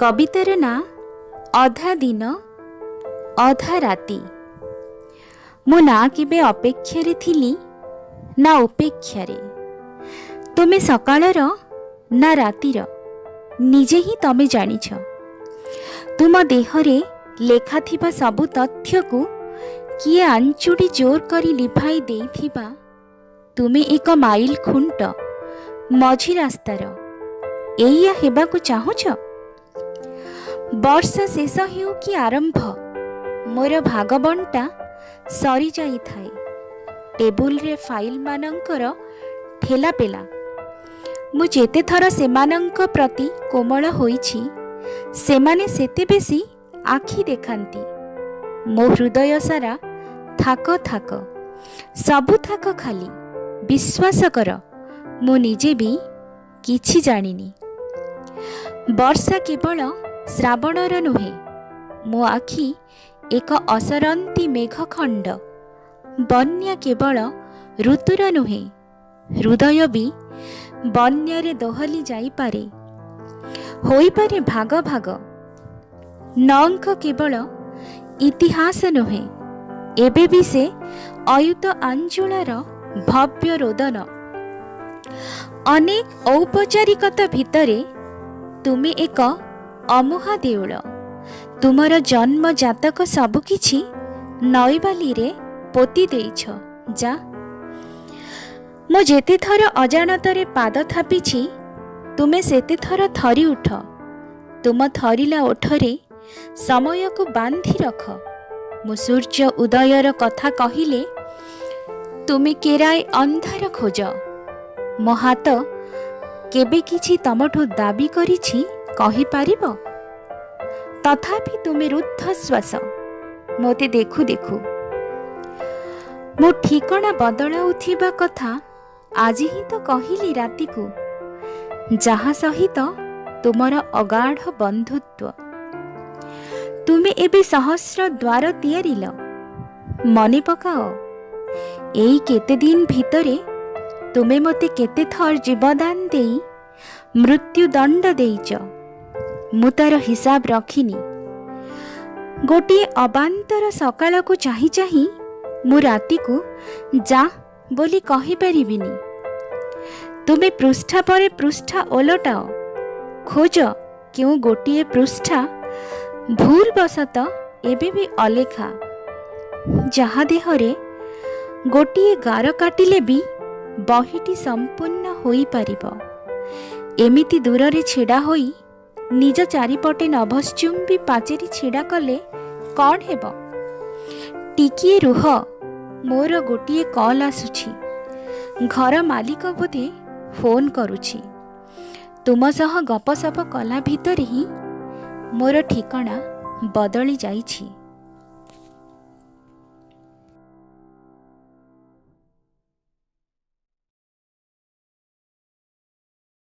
कवितार ना अधा दिन अधा राति। मो ना केबे अपेक्षारे थिली ना उपेक्षारे। तुमे सकाळर ना रातिर निजे ही तमे जानिछ। तुम देहरे लेखा थिबा सबु तथ्य को किए आंचुड़ी जोर करी लिभाई देइथिबा तुमे एक माइल खुंट मझी रास्तार एइया हेबाकु चाहुछ। वर्षा शेष हेउ कि आरंभ मोर भागबंटा सरी जाई थाए। टेबुल रे फाइल मानंकर ठेला पेला मु जेते थर सेमानंक प्रति कोमल होईछि सेमाने सेते बेसी आखि देखांती। मो हृदय सारा थाक थाक सबु थाक खाली। विश्वास कर मु निजे भी किछि जानिनी। वर्षा केवल श्रावणर नुहे मो आखि एक असरंती मेघखंड। बन्या केवल ऋतुर नुहे हृदय भी बन्यारे दोहली जाई पारे। होई पारे भाग भाग। नंक केवल इतिहास नुहे एबे भी से अयुत अंजुलार भव्य रोदन। अनेक औपचारिकता भितरे तुमे एक अमुहा देउल। तुमर जन्म जातक सबुकिछि नईबाली रे पोती देइछ। जा मो जेते थर अजाणतरे पाद थापिछि तुमे सेते थर थरी उठ। तुम थरिला ओठरे समय को बांधी रख। मो सूर्य उदयर कथा कहिले तुमे केराए अंधार खोज। मो हाथ केबे किछि तमठु दाबी करिछि कहि पारिबो। तथापि तुमे रुद्ध श्वास मोते देखु देखु। मो ठिकणा बदलाउथिबा कथा आज ही तो कहिली राति को जहा सहित तुमर अगाढ़ बंधुत्व। तुमे एबे सहस्र द्वार तियारिल मने पकाओ। एई केते दिन भितरे तुमे मते केते थर जीवदान देई मृत्यु दंड देइच मु तार हिसाब रखिनी। गोटे अबांतर सकाळ को चाही चाही मु राति को जा बोली कहि परिबिनी। तुमे पृष्ठा परे पृष्ठा ओलटाओ खोज क्यों गोटे पृष्ठा भूल बसत एबे भी अलेखा। जहा देहरे गोटे गार काटिले भी बहिटी संपूर्ण होई परिबो। एमिति दूर रे छेड़ा होई निज चारिपटे नभश्चुंबी पाचेरी छेड़ा कले कौन हेबो। टिकिए रुह मोर गोटे कॉल आसुछि। घर मालिक बोधे फोन करुछि। तुम सह गपसप कला भितर ही मोर ठिकणा बदली जाइछि।